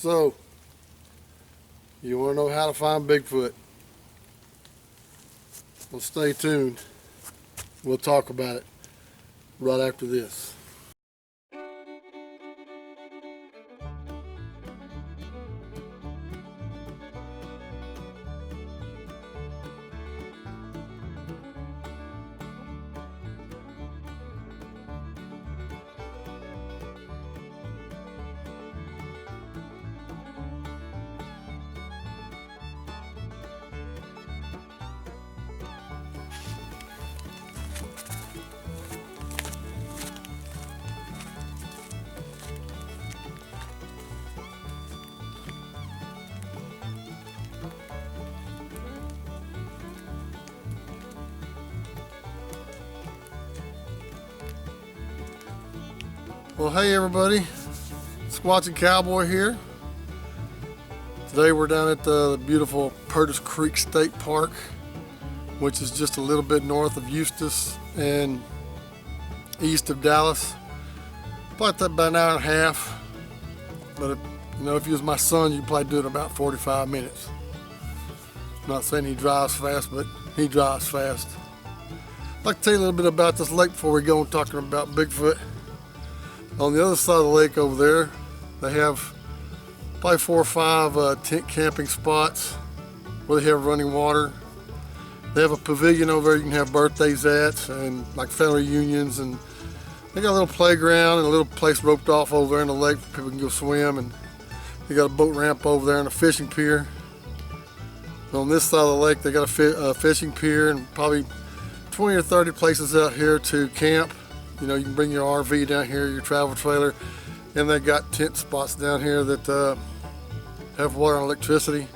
So, you want to know how to find Bigfoot? Well, stay tuned. We'll talk about it right after this. Well, hey everybody, Squatching Cowboy here. Today we're down at the beautiful Purtis Creek State Park, which is just a little bit north of Eustis and east of Dallas. About an hour and a half, but if you was my son, you'd probably do it in about 45 minutes. I'm not saying he drives fast, but he drives fast. I'd like to tell you a little bit about this lake before we go on talking about Bigfoot. On the other side of the lake over there, they have probably 4 or 5 tent camping spots where they have running water. They have a pavilion over there you can have birthdays at and like family reunions, and they got a little playground and a little place roped off over there in the lake where people can go swim, and they got a boat ramp over there and a fishing pier. On this side of the lake they got a fishing pier and probably 20 or 30 places out here to camp. You can bring your RV down here, your travel trailer, and they got tent spots down here that have water and electricity.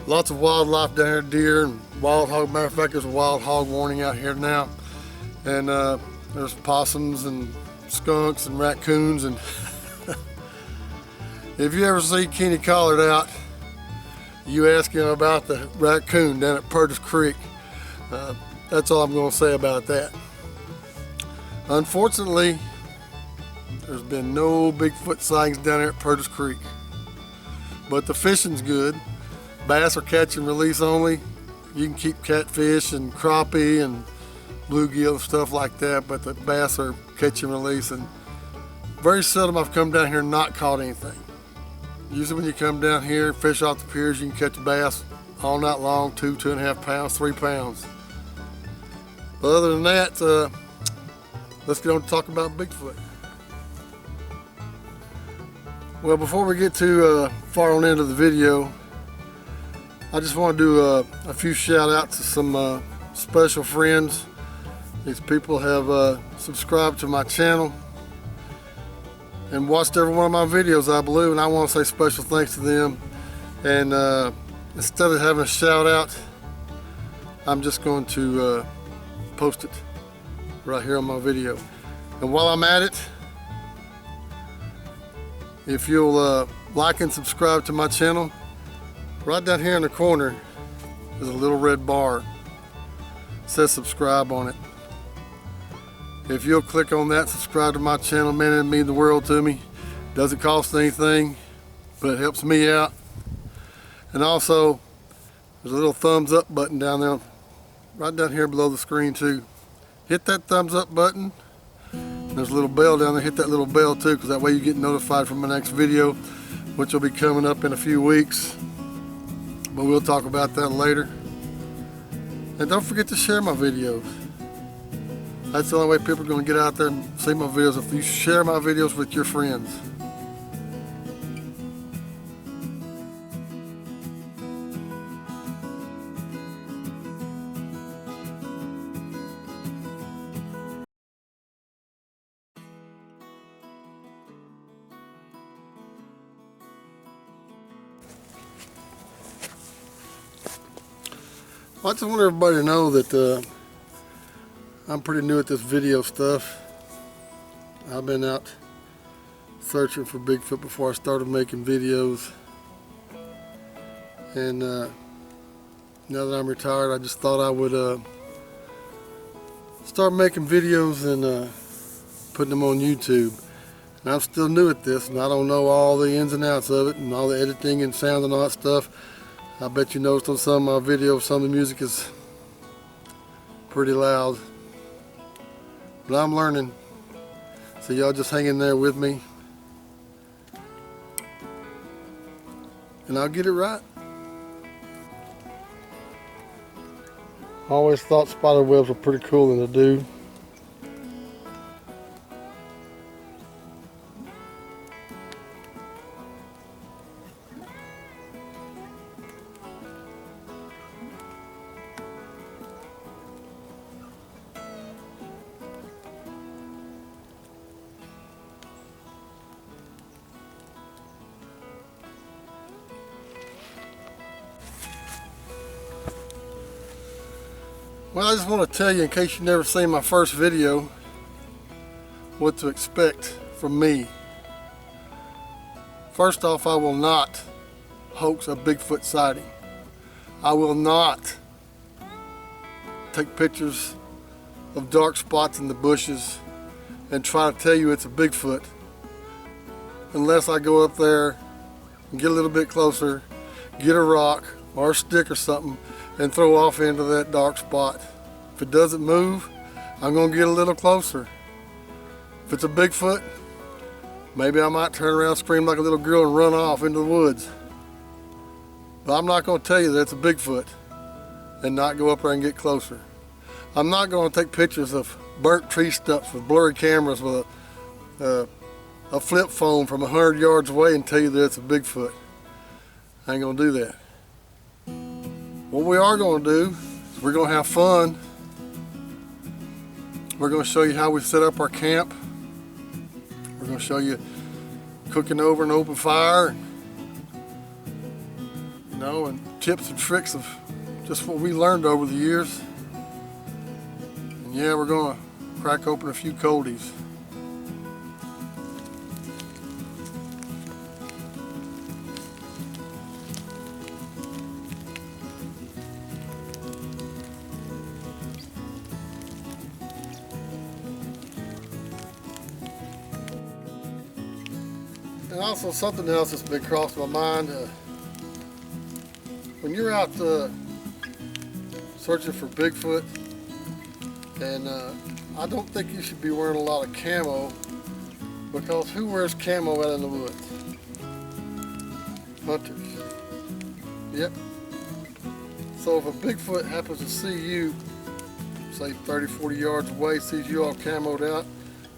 Lots of wildlife down here, deer and wild hog. Matter of fact, there's a wild hog warning out here now. And there's possums and skunks and raccoons. And if you ever see Kenny Collard out, you ask him about the raccoon down at Purtis Creek. That's all I'm going to say about that. Unfortunately, there's been no Bigfoot sightings down there at Purtis Creek, but the fishing's good. Bass are catch and release only. You can keep catfish and crappie and bluegill and stuff like that, but the bass are catch and release, and very seldom I've come down here and not caught anything. Usually when you come down here, fish off the piers, you can catch bass all night long, 2.5 pounds, 3 pounds. But other than that, let's get on to talk about Bigfoot. Well, before we get too far on into the video, I just want to do a few shout outs to some special friends. These people have subscribed to my channel and watched every one of my videos, I believe, and I want to say special thanks to them. And instead of having a shout out, I'm just going to post it right here on my video. And while I'm at it, if you'll like and subscribe to my channel, right down here in the corner is a little red bar. It says subscribe on it. If you'll click on that, subscribe to my channel, man, it'd mean the world to me. Doesn't cost anything, but it helps me out. And also, there's a little thumbs up button down there, right down here below the screen too. Hit that thumbs up button. There's a little bell down there. Hit that little bell too, because that way you get notified from my next video, which will be coming up in a few weeks. But we'll talk about that later. And don't forget to share my videos. That's the only way people are going to get out there and see my videos, if you share my videos with your friends. I just want everybody to know that I'm pretty new at this video stuff. I've been out searching for Bigfoot before I started making videos. And now that I'm retired, I just thought I would start making videos and putting them on YouTube. And I'm still new at this, and I don't know all the ins and outs of it and all the editing and sound and all that stuff. I bet you noticed on some of my videos some of the music is pretty loud. But I'm learning. So y'all just hang in there with me. And I'll get it right. I always thought spider webs were pretty cool thing to do. Well, I just want to tell you, in case you've never seen my first video, what to expect from me. First off, I will not hoax a Bigfoot sighting. I will not take pictures of dark spots in the bushes and try to tell you it's a Bigfoot unless I go up there and get a little bit closer, get a rock or a stick or something and throw off into that dark spot. If it doesn't move, I'm going to get a little closer. If it's a Bigfoot, maybe I might turn around, scream like a little girl and run off into the woods. But I'm not going to tell you that it's a Bigfoot and not go up there and get closer. I'm not going to take pictures of burnt tree stumps with blurry cameras with a flip phone from 100 yards away and tell you that it's a Bigfoot. I ain't going to do that. What we are going to do is we're going to have fun. We're going to show you how we set up our camp. We're going to show you cooking over an open fire, you know, and tips and tricks of just what we learned over the years. And yeah, we're going to crack open a few coldies. And also something else that's been crossing my mind, when you're out searching for Bigfoot, and I don't think you should be wearing a lot of camo, because who wears camo out in the woods? Hunters. Yep. So if a Bigfoot happens to see you, say 30, 40 yards away, sees you all camoed out,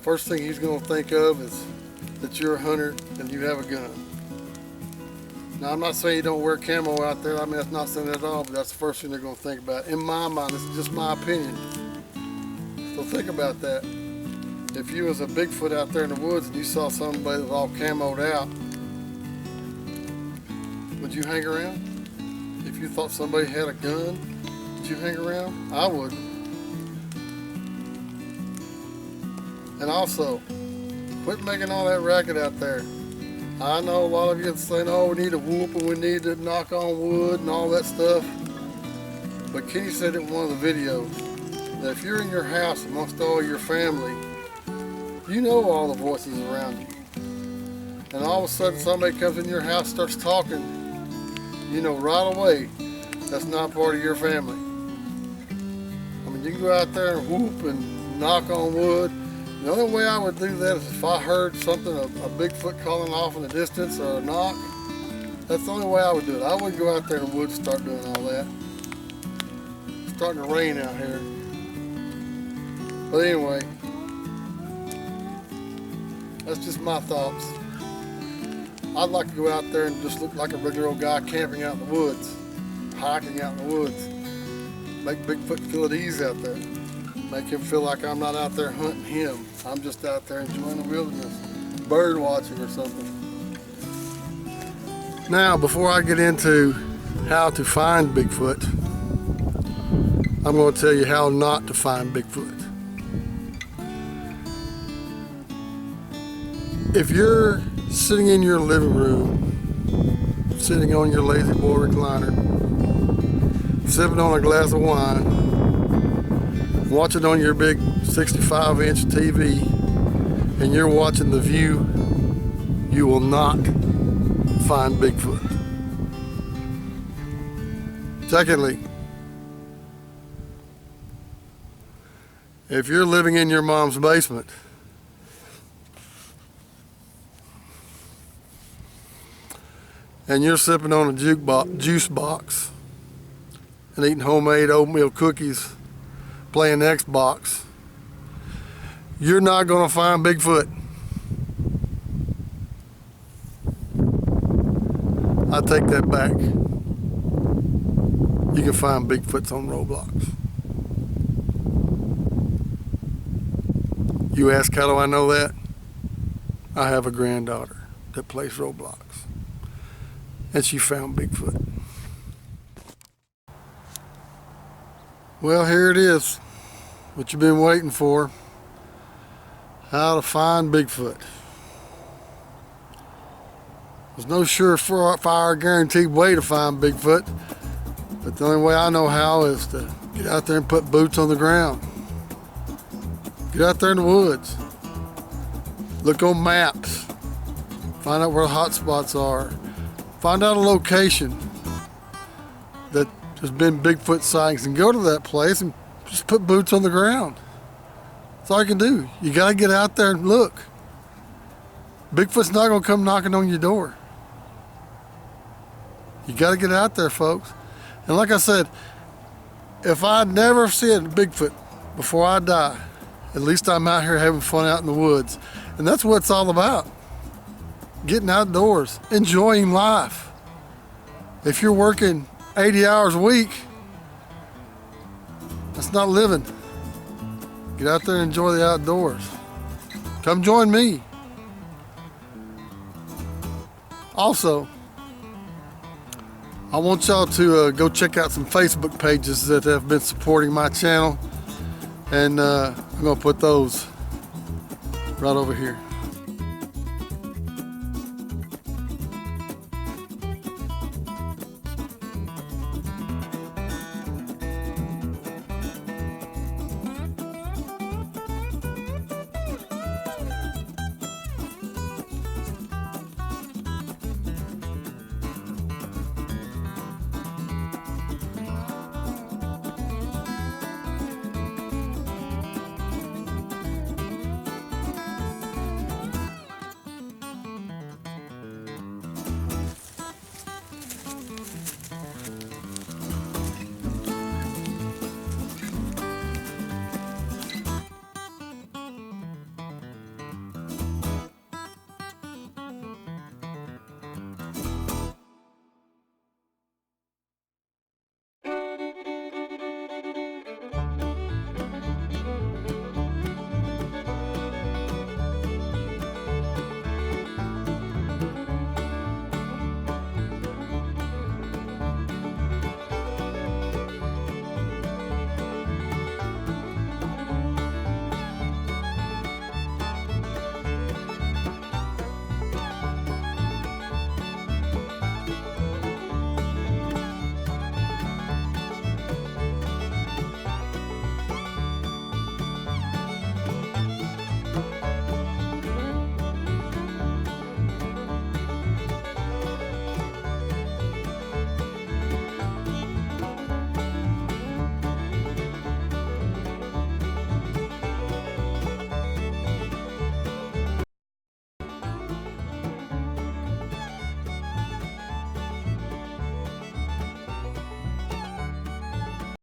first thing he's going to think of is that you're a hunter and you have a gun. Now, I'm not saying you don't wear camo out there. I mean, that's not saying that at all, but that's the first thing they're going to think about. In my mind, this is just my opinion. So think about that. If you was a Bigfoot out there in the woods and you saw somebody that was all camoed out, would you hang around? If you thought somebody had a gun, would you hang around? I wouldn't. And also, quit making all that racket out there. I know a lot of you are saying, oh, we need a whoop and we need to knock on wood and all that stuff. But Kenny said in one of the videos that if you're in your house amongst all your family, you know all the voices around you. And all of a sudden somebody comes in your house, starts talking, you know right away that's not part of your family. I mean, you can go out there and whoop and knock on wood. The only way I would do that is if I heard something, a Bigfoot calling off in the distance or a knock. That's the only way I would do it. I wouldn't go out there in the woods and start doing all that. It's starting to rain out here. But anyway, that's just my thoughts. I'd like to go out there and just look like a regular old guy camping out in the woods, hiking out in the woods. Make Bigfoot feel at ease out there. Make him feel like I'm not out there hunting him. I'm just out there enjoying the wilderness, bird watching or something. Now, before I get into how to find Bigfoot, I'm going to tell you how not to find Bigfoot. If you're sitting in your living room, sitting on your lazy boy recliner, sipping on a glass of wine, watch it on your big 65-inch TV, and you're watching the view, you will not find Bigfoot. Secondly, if you're living in your mom's basement, and you're sipping on a juice box and eating homemade oatmeal cookies, playing Xbox, you're not going to find Bigfoot. I take that back. You can find Bigfoots on Roblox. You ask, how do I know that? I have a granddaughter that plays Roblox, and she found Bigfoot. Well, here it is, what you've been waiting for. How to find Bigfoot. There's no surefire guaranteed way to find Bigfoot, but the only way I know how is to get out there and put boots on the ground. Get out there in the woods. Look on maps. Find out where the hot spots are. Find out a location that there's been Bigfoot sightings and go to that place and just put boots on the ground. That's all you can do. You gotta get out there and look. Bigfoot's not gonna come knocking on your door. You gotta get out there, folks. And like I said, if I never see a Bigfoot before I die, at least I'm out here having fun out in the woods. And that's what it's all about. Getting outdoors, enjoying life. If you're working 80 hours a week, that's not living. Get out there and enjoy the outdoors. Come join me. Also, I want y'all to go check out some Facebook pages that have been supporting my channel. And I'm gonna put those right over here.